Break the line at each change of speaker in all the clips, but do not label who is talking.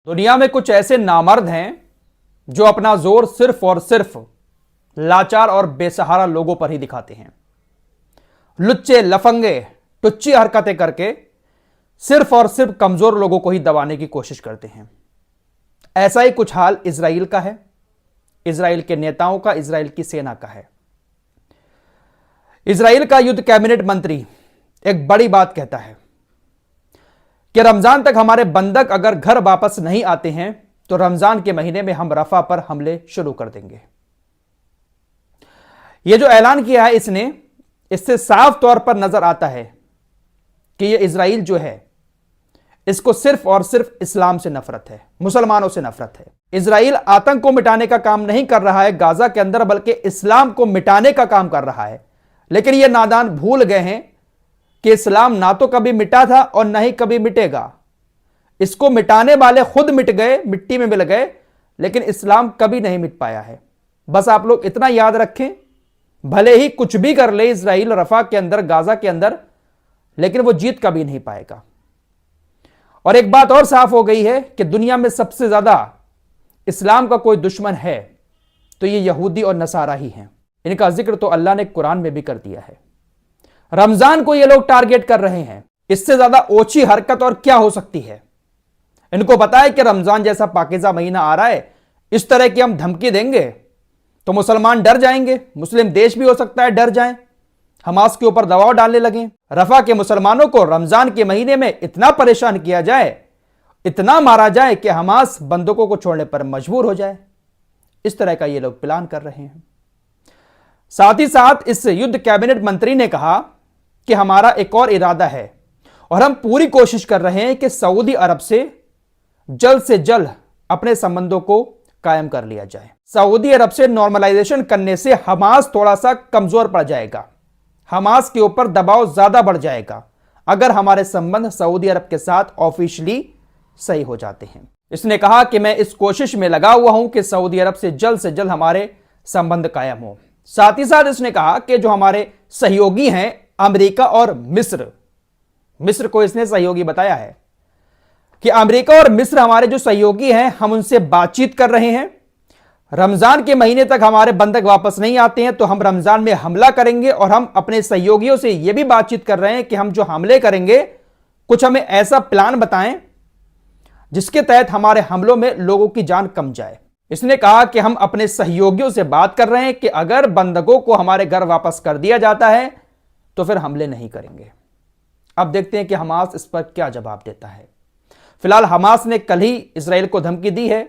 दुनिया में कुछ ऐसे नामर्द हैं जो अपना जोर सिर्फ और सिर्फ लाचार और बेसहारा लोगों पर ही दिखाते हैं। लुच्चे लफंगे टुच्ची हरकतें करके सिर्फ और सिर्फ कमजोर लोगों को ही दबाने की कोशिश करते हैं। ऐसा ही कुछ हाल इजराइल का है, इजराइल के नेताओं का, इजराइल की सेना का है। इजराइल का युद्ध कैबिनेट मंत्री एक बड़ी बात कहता है कि रमजान तक हमारे बंधक अगर घर वापस नहीं आते हैं तो रमजान के महीने में हम रफा पर हमले शुरू कर देंगे। यह जो ऐलान किया है इसने, इससे साफ तौर पर नजर आता है कि यह इजराइल जो है इसको सिर्फ और सिर्फ इस्लाम से नफरत है, मुसलमानों से नफरत है। इजराइल आतंक को मिटाने का काम नहीं कर रहा है गाजा के अंदर, बल्कि इस्लाम को मिटाने का काम कर रहा है। लेकिन यह नादान भूल गए हैं कि इस्लाम ना तो कभी मिटा था और ना ही कभी मिटेगा। इसको मिटाने वाले खुद मिट गए, मिट्टी में मिल गए, लेकिन इस्लाम कभी नहीं मिट पाया है। बस आप लोग इतना याद रखें, भले ही कुछ भी कर ले इजराइल रफा के अंदर, गाजा के अंदर, लेकिन वो जीत कभी नहीं पाएगा। और एक बात और साफ हो गई है कि दुनिया में सबसे ज्यादा इस्लाम का कोई दुश्मन है तो ये यहूदी और नसारा ही हैं। इनका जिक्र तो अल्लाह ने कुरान में भी कर दिया है। रमजान को ये लोग टारगेट कर रहे हैं। इससे ज्यादा ओछी हरकत और क्या हो सकती है। इनको पता है कि रमजान जैसा पाकीज़ा महीना आ रहा है, इस तरह की हम धमकी देंगे तो मुसलमान डर जाएंगे, मुस्लिम देश भी हो सकता है डर जाएं, हमास के ऊपर दबाव डालने लगे। रफा के मुसलमानों को रमजान के महीने में इतना परेशान किया जाए, इतना मारा जाए कि हमास बंदूकों को छोड़ने पर मजबूर हो जाए। इस तरह का ये लोग प्लान कर रहे हैं। साथ ही साथ इस युद्ध कैबिनेट मंत्री ने कहा कि हमारा एक और इरादा है और हम पूरी कोशिश कर रहे हैं कि सऊदी अरब से जल्द अपने संबंधों को कायम कर लिया जाए। सऊदी अरब से नॉर्मलाइजेशन करने से हमास थोड़ा सा कमजोर पड़ जाएगा, हमास के ऊपर दबाव ज्यादा बढ़ जाएगा अगर हमारे संबंध सऊदी अरब के साथ ऑफिशियली सही हो जाते हैं। इसने कहा कि मैं इस कोशिश में लगा हुआ हूं कि सऊदी अरब से जल्द हमारे संबंध कायम हो। साथ ही साथ इसने कहा कि जो हमारे सहयोगी हैं अमेरिका और मिस्र को इसने सहयोगी बताया है कि अमेरिका और मिस्र हमारे जो सहयोगी हैं, हम उनसे बातचीत कर रहे हैं। रमजान के महीने तक हमारे बंधक वापस नहीं आते हैं तो हम रमजान में हमला करेंगे और हम अपने सहयोगियों से यह भी बातचीत कर रहे हैं कि हम जो हमले करेंगे कुछ हमें ऐसा प्लान बताएं जिसके तहत हमारे हमलों में लोगों की जान कम जाए। इसने कहा कि हम अपने सहयोगियों से बात कर रहे हैं कि अगर बंधकों को हमारे घर वापस कर दिया जाता है तो फिर हमले नहीं करेंगे। अब देखते हैं कि हमास इस पर क्या जवाब देता है। फिलहाल हमास ने कल ही इजराइल को धमकी दी है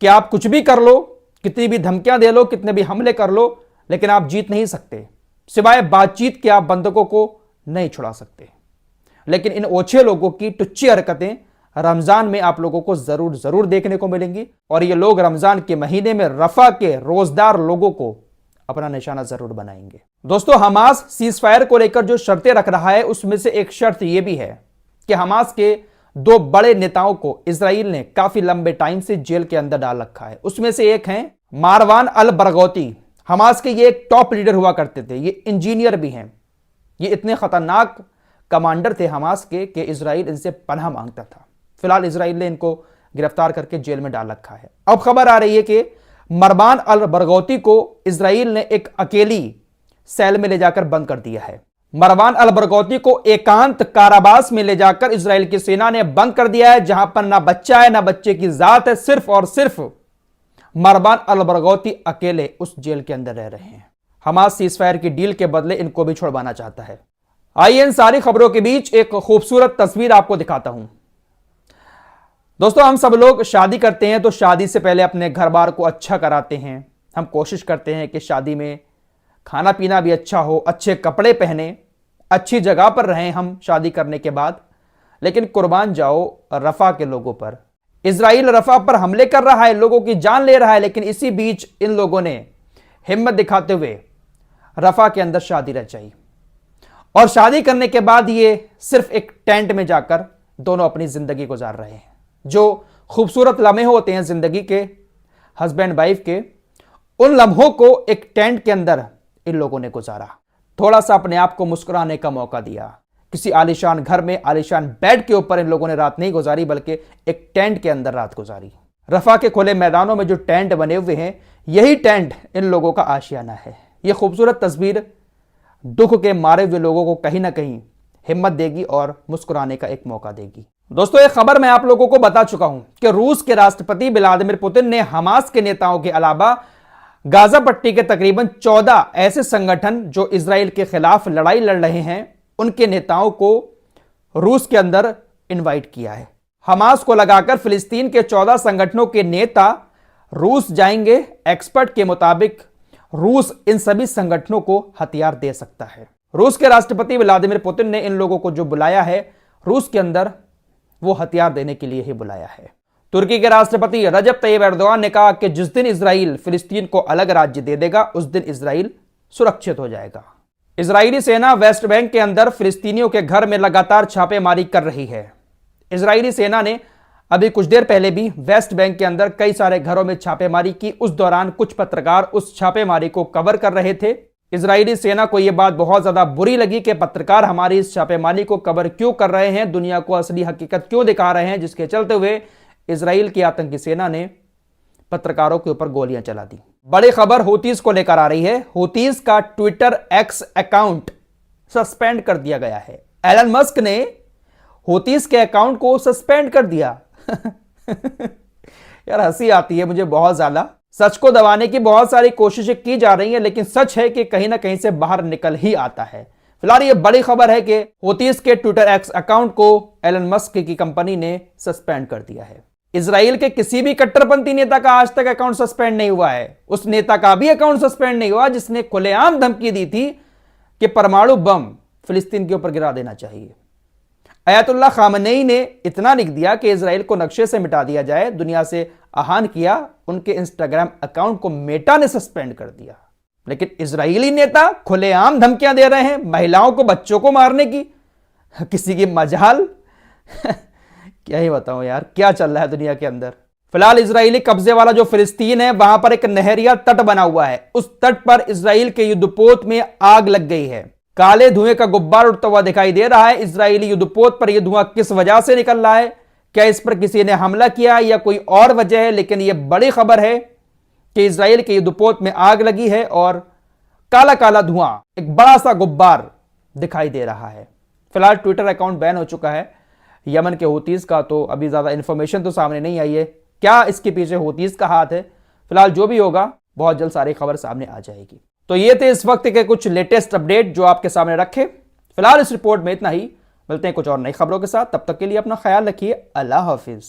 कि आप कुछ भी कर लो, कितनी भी धमकियां दे लो, कितने भी हमले कर लो, लेकिन आप जीत नहीं सकते। सिवाय बातचीत के आप बंधकों को नहीं छुड़ा सकते। लेकिन इन ओछे लोगों की टुच्ची हरकतें रमजान में आप लोगों को जरूर देखने को मिलेंगी और ये लोग रमजान के महीने में रफा के रोजदार लोगों को अपना निशाना जरूर बनाएंगे। दोस्तों, हमास सीज फायर को लेकर जो शर्तें रख रहा है उसमें से एक शर्त यह भी है कि हमास के दो बड़े नेताओं को इजराइल ने काफी लंबे टाइम से जेल के अंदर डाल रखा है। उसमें से एक है मारवान अल बरगौती। हमास के ये एक टॉप लीडर हुआ करते थे, ये इंजीनियर भी हैं। ये इतने खतरनाक कमांडर थे हमास के कि इजराइल इनसे पनाह मांगता था। फिलहाल इजराइल ने इनको गिरफ्तार करके जेल में डाल रखा है। अब खबर आ रही है कि मरवान अल बरगौती को इजराइल ने एक अकेली सेल में ले जाकर बंद कर दिया है। मरवान अल बरगौती को एकांत कारावास में ले जाकर इजराइल की सेना ने बंद कर दिया है, जहां पर ना बच्चा है ना बच्चे की जात है। सिर्फ और सिर्फ मरवान अल बरगौती अकेले उस जेल के अंदर रह रहे हैं। हमास सीजफायर की डील के बदले इनको भी छुड़वाना चाहता है। आइए इन सारी खबरों के बीच एक खूबसूरत तस्वीर आपको दिखाता हूं। दोस्तों, हम सब लोग शादी करते हैं तो शादी से पहले अपने घर बार को अच्छा कराते हैं। हम कोशिश करते हैं कि शादी में खाना पीना भी अच्छा हो, अच्छे कपड़े पहने, अच्छी जगह पर रहें हम शादी करने के बाद। लेकिन कुर्बान जाओ रफा के लोगों पर। इजराइल रफा पर हमले कर रहा है, लोगों की जान ले रहा है, लेकिन इसी बीच इन लोगों ने हिम्मत दिखाते हुए रफा के अंदर शादी रचाई और शादी करने के बाद ये सिर्फ एक टेंट में जाकर दोनों अपनी जिंदगी गुजार रहे हैं। जो खूबसूरत लम्हे होते हैं जिंदगी के हस्बैंड वाइफ के, उन लम्हों को एक टेंट के अंदर इन लोगों ने गुजारा। थोड़ा सा अपने आप को मुस्कुराने का मौका दिया, किसी आलीशान घर में आलीशान बेड के ऊपर इन लोगों ने रात नहीं गुजारी, बल्कि एक टेंट के अंदर रात गुजारी। रफा के खुले मैदानों में जो टेंट बने हुए हैं, यही टेंट इन लोगों का आशियाना है। यह खूबसूरत तस्वीर दुख के मारे हुए लोगों को कहीं ना कहीं हिम्मत देगी और मुस्कुराने का एक मौका देगी। दोस्तों, एक खबर मैं आप लोगों को बता चुका हूं कि रूस के राष्ट्रपति व्लादिमीर पुतिन ने हमास के नेताओं के अलावा गाजा पट्टी के तकरीबन 14 ऐसे संगठन जो इजराइल के खिलाफ लड़ाई लड़ रहे हैं, उनके नेताओं को रूस के अंदर इनवाइट किया है। हमास को लगाकर फिलिस्तीन के 14 संगठनों के नेता रूस जाएंगे। एक्सपर्ट के मुताबिक रूस इन सभी संगठनों को हथियार दे सकता है। रूस के राष्ट्रपति व्लादिमीर पुतिन ने इन लोगों को जो बुलाया है, रूस के अंदर वो हथियार देने के लिए ही बुलाया है। तुर्की के राष्ट्रपति रजब तैयब एर्दोगान ने कहा कि जिस दिन इजराइल फिलिस्तीन को अलग राज्य दे देगा, उस दिन इजराइल सुरक्षित हो जाएगा। इजरायली सेना वेस्ट बैंक के अंदर फिलिस्तीनियों के घर में लगातार छापेमारी कर रही है। इजरायली सेना ने अभी कुछ देर पहले भी वेस्ट बैंक के अंदर कई सारे घरों में छापेमारी की। उस दौरान कुछ पत्रकार उस छापेमारी को कवर कर रहे थे। इजरायली सेना को यह बात बहुत ज्यादा बुरी लगी कि पत्रकार हमारी इस छापेमारी को कवर क्यों कर रहे हैं, दुनिया को असली हकीकत क्यों दिखा रहे हैं, जिसके चलते हुए इजराइल की आतंकी सेना ने पत्रकारों के ऊपर गोलियां चला दी। बड़ी खबर हूतीज को लेकर आ रही है। हूतीज का ट्विटर एक्स अकाउंट सस्पेंड कर दिया गया है। एलन मस्क ने हूतीज के अकाउंट को सस्पेंड कर दिया। यार हंसी आती है मुझे बहुत ज्यादा। सच को दबाने की बहुत सारी कोशिशें की जा रही हैं, लेकिन सच है कि कहीं ना कहीं से बाहर निकल ही आता है। फिलहाल ये बड़ी खबर है कि हूतीज के ट्विटर एक्स अकाउंट को एलन मस्क की कंपनी ने सस्पेंड कर दिया है। इजराइल के किसी भी कट्टरपंथी नेता का आज तक अकाउंट सस्पेंड नहीं हुआ है। उस नेता का भी अकाउंट सस्पेंड नहीं हुआ जिसने खुलेआम धमकी दी थी कि परमाणु बम फिलिस्तीन के ऊपर गिरा देना चाहिए। अयतुल्लाह खामनेई ने इतना लिख दिया कि इजराइल को नक्शे से मिटा दिया जाए, दुनिया से आह्वान किया। उनके इंस्टाग्राम अकाउंट को मेटा ने सस्पेंड कर दिया। लेकिन इजरायली नेता खुलेआम धमकियां दे रहे हैं महिलाओं को, बच्चों को मारने की। किसी की मजाल। क्या ही बताऊं यार, क्या चल रहा है दुनिया के अंदर। फिलहाल इजरायली कब्जे वाला जो फिलिस्तीन है, वहां पर एक नहरिया तट बना हुआ है। उस तट पर इजराइल के युद्धपोत में आग लग गई है। काले धुएं का गुब्बार उठता हुआ दिखाई दे रहा है। इजरायली युद्धपोत पर यह धुआं किस वजह से निकल रहा है, क्या इस पर किसी ने हमला किया या कोई और वजह है, लेकिन यह बड़ी खबर है कि इजराइल के युद्धपोत में आग लगी है और काला काला धुआं, एक बड़ा सा गुब्बार दिखाई दे रहा है। फिलहाल ट्विटर अकाउंट बैन हो चुका है यमन के हूतीज का, तो अभी ज्यादा इंफॉर्मेशन तो सामने नहीं आई है क्या इसके पीछे हूतीज का हाथ है। फिलहाल जो भी होगा बहुत जल्द सारी खबर सामने आ जाएगी। तो ये थे इस वक्त के कुछ लेटेस्ट अपडेट जो आपके सामने रखे। फिलहाल इस रिपोर्ट में इतना ही। मिलते हैं कुछ और नई खबरों के साथ, तब तक के लिए अपना ख्याल रखिए। अल्लाह हाफिज।